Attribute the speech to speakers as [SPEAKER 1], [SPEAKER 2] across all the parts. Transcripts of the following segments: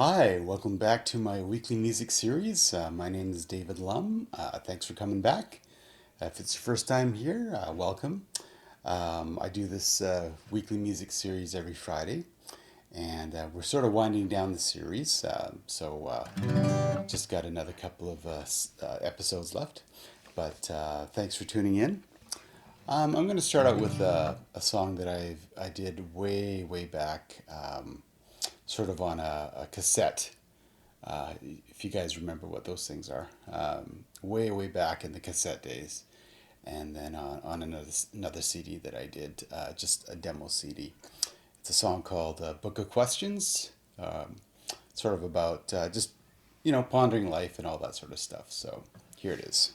[SPEAKER 1] Hi, welcome back to my weekly music series. My name is David Lum. Thanks for coming back. If it's your first time here, welcome. I do this weekly music series every Friday, and we're sort of winding down the series, just got another couple of episodes left. But thanks for tuning in. I'm going to start out with a song that I did way back, sort of on a cassette. If you guys remember what those things are, way back in the cassette days, and then on another CD that I did, just a demo CD. It's a song called "Book of Questions," sort of about just pondering life and all that sort of stuff. So here it is.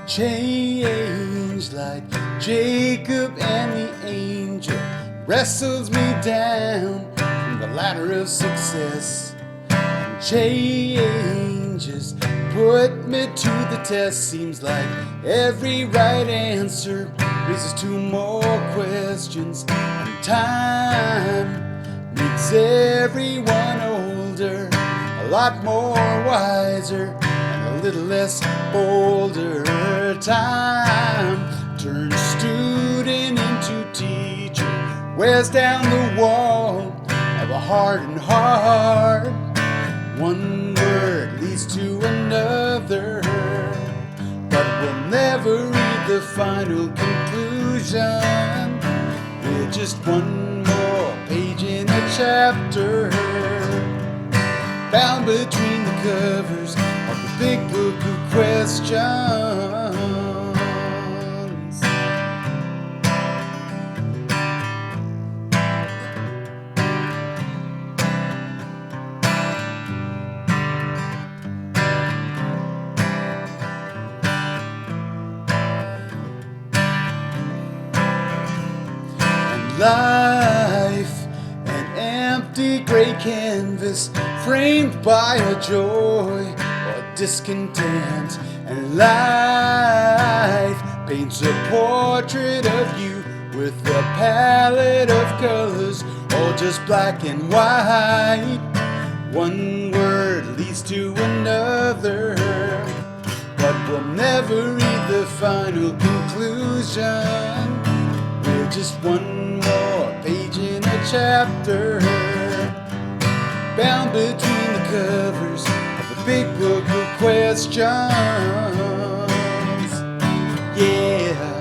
[SPEAKER 1] Change like Jacob and the angel wrestles me down from the ladder of success. And changes put me to the test. Seems like every right answer raises two more questions. And time makes everyone older, a lot more wiser, a little less bolder. Time turns student into teacher, wears down the wall of a hardened heart. One word leads to another, but we'll never read the final conclusion. We're just one more page in a chapter, bound between the covers of the big book of questions. And life, an empty gray canvas framed by a joy or discontent. And life paints a portrait of you with a palette of colors, all just black and white. One word leads to another, but we'll never read the final conclusion. We're just one more page in a chapter, bound between the covers of the big book of questions. Yeah.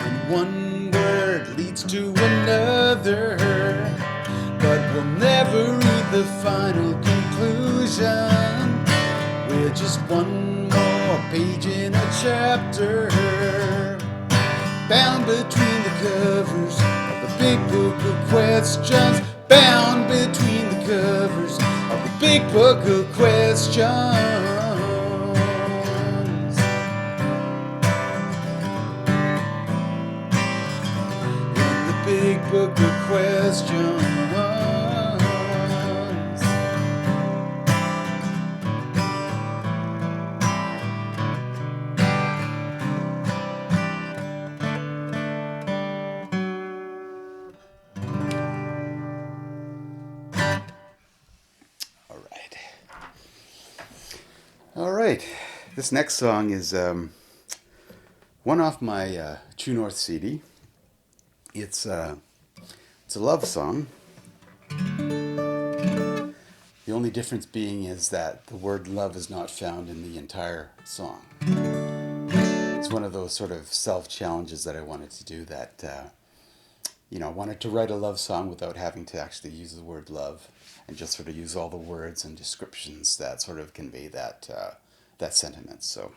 [SPEAKER 1] And one word leads to another, but we'll never read the final conclusion. We're just one more page in a chapter, bound between the covers of the big book of questions. Bound between the covers of the big book of questions. In the big book of questions. All right. This next song is one off my True North CD. It's a love song. The only difference being is that the word love is not found in the entire song. It's one of those sort of self-challenges that I wanted to do, that I wanted to write a love song without having to actually use the word love, and just sort of use all the words and descriptions that sort of convey that sentiment. So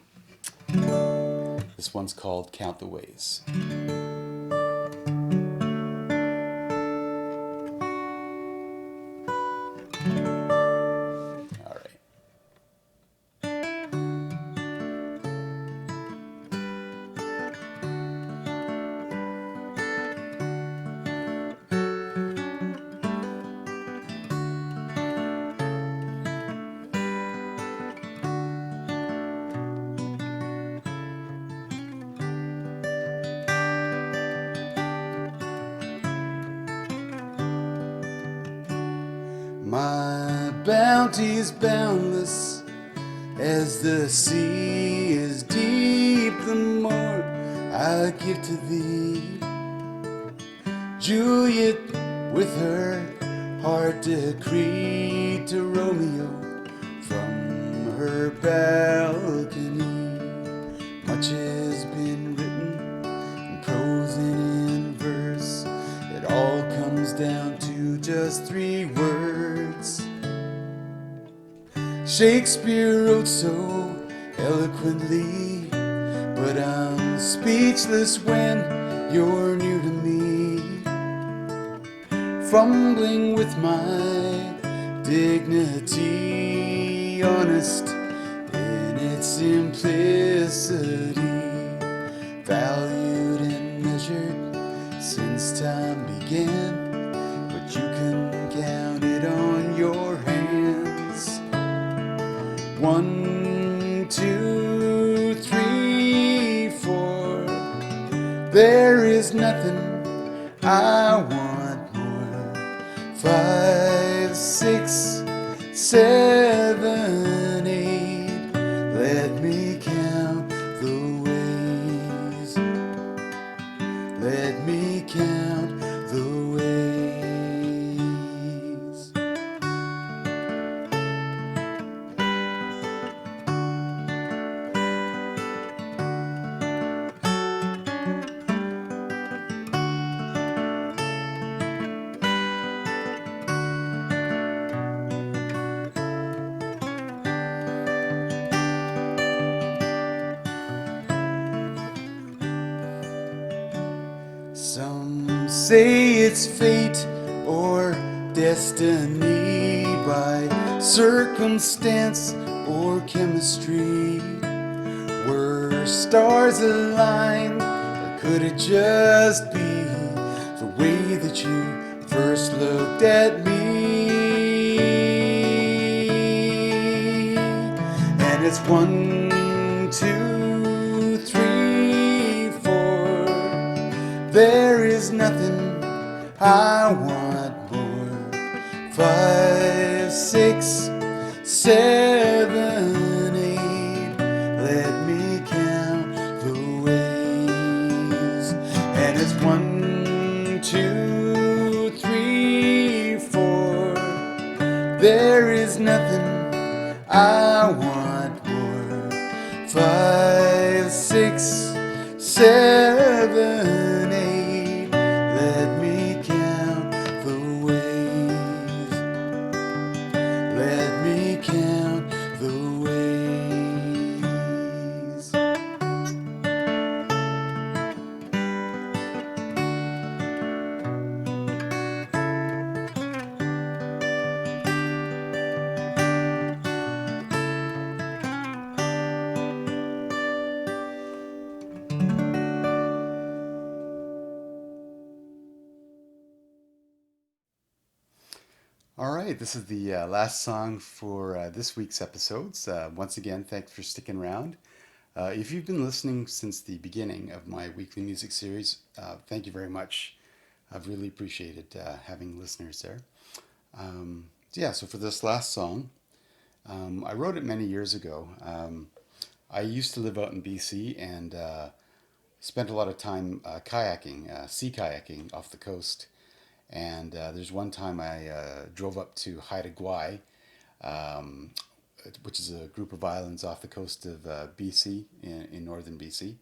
[SPEAKER 1] This one's called Count the Ways. All right. My bounty is boundless as the sea is deep, the more I give to thee. Juliet with her heart decreed to Romeo from her balcony. Much has been written in prose and in verse. It all comes down to just 3 words. Shakespeare wrote so eloquently, but I'm speechless when you're near to me, fumbling with my dignity, honest in its simplicity, valued and measured since time began, but you can count it on your hands. 1, 2, 3, 4. There is nothing I want more. 5, 6, 7, 8. Let me count the ways. Let me count the ways. Some say it's fate or destiny, by circumstance or chemistry. Were stars aligned, or could it just be the way that you first looked at me? And it's 1, 2, 3, 4. There is nothing I want more. 5, 6, 7, 8. Let me count the ways. And it's 1, 2, 3, 4. There is nothing I want more. 5, 6, 7, 8. Let me count the ways. Let me count the ways. All right, this is the last song for this week's episodes. Once again, thanks for sticking around. If you've been listening since the beginning of my weekly music series, thank you very much. I've really appreciated having listeners there. So for this last song, I wrote it many years ago. I used to live out in BC and spent a lot of time kayaking, sea kayaking off the coast. And there's one time I drove up to Haida Gwaii, um, which is a group of islands off the coast of BC in northern BC.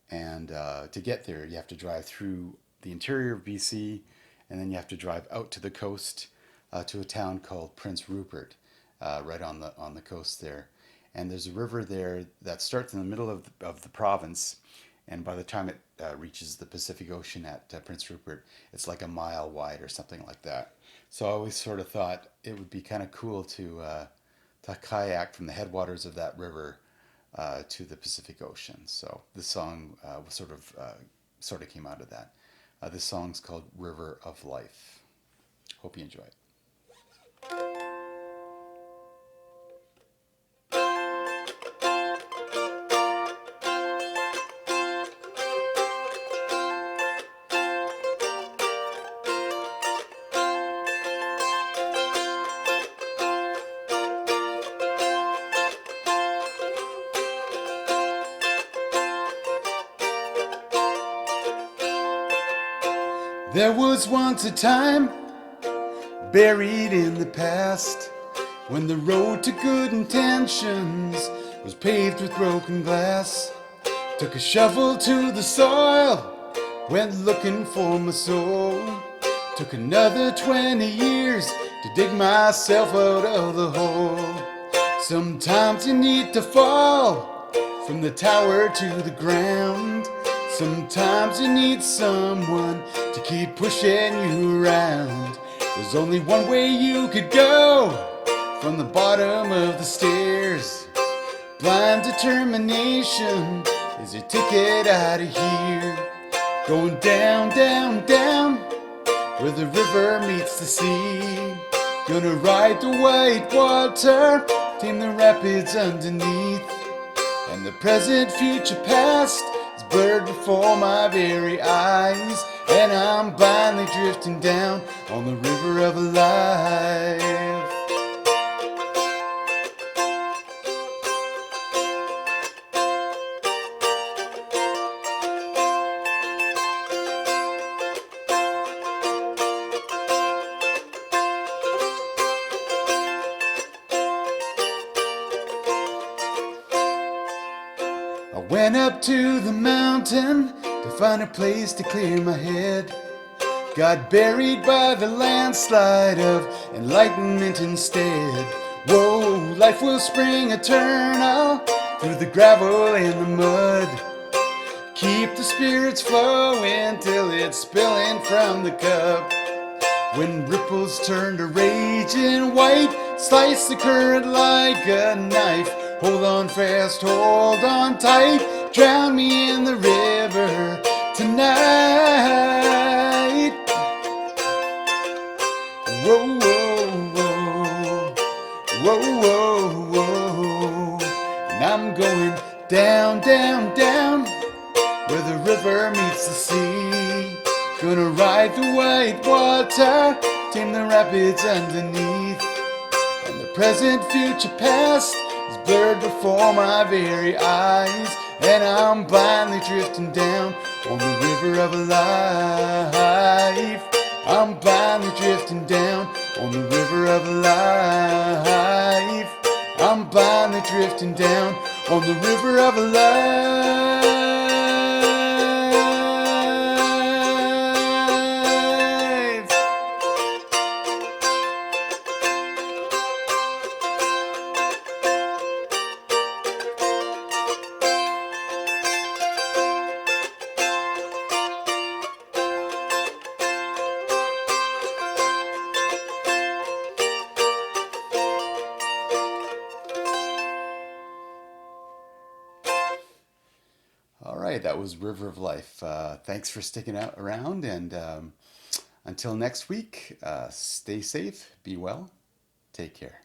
[SPEAKER 1] And to get there, you have to drive through the interior of BC, and then you have to drive out to the coast to a town called Prince Rupert, right on the coast there. And there's a river there that starts in the middle of the province, and by the time it reaches the Pacific Ocean at Prince Rupert, it's like a mile wide or something like that. So I always sort of thought it would be kind of cool to kayak from the headwaters of that river to the Pacific Ocean. So this song was sort of came out of that. This song's called "River of Life." Hope you enjoy it. There was once a time buried in the past when the road to good intentions was paved with broken glass. Took a shovel to the soil, went looking for my soul. Took another 20 years to dig myself out of the hole. Sometimes you need to fall from the tower to the ground. Sometimes you need someone to keep pushing you around. There's only one way you could go from the bottom of the stairs. Blind determination is your ticket out of here. Going down, down, down, where the river meets the sea. Gonna ride the white water, tame the rapids underneath. And the present, future, past is blurred before my very eyes. And I'm blindly drifting down on the river of life. I went up to the mountain to find a place to clear my head. Got buried by the landslide of enlightenment instead. Whoa, life will spring eternal through the gravel and the mud. Keep the spirits flowing till it's spilling from the cup. When ripples turn to raging white, slice the current like a knife. Hold on fast, hold on tight, drown me in the river tonight. Whoa, whoa, whoa, whoa, whoa, whoa. And I'm going down, down, down, where the river meets the sea. Gonna ride the white water, tame the rapids underneath. And the present, future, past is blurred before my very eyes. And I'm blindly drifting down on the river of life. I'm blindly drifting down on the river of life. I'm blindly drifting down on the river of life. All right, that was River of Life. Thanks for sticking out around, and until next week, stay safe, be well, take care.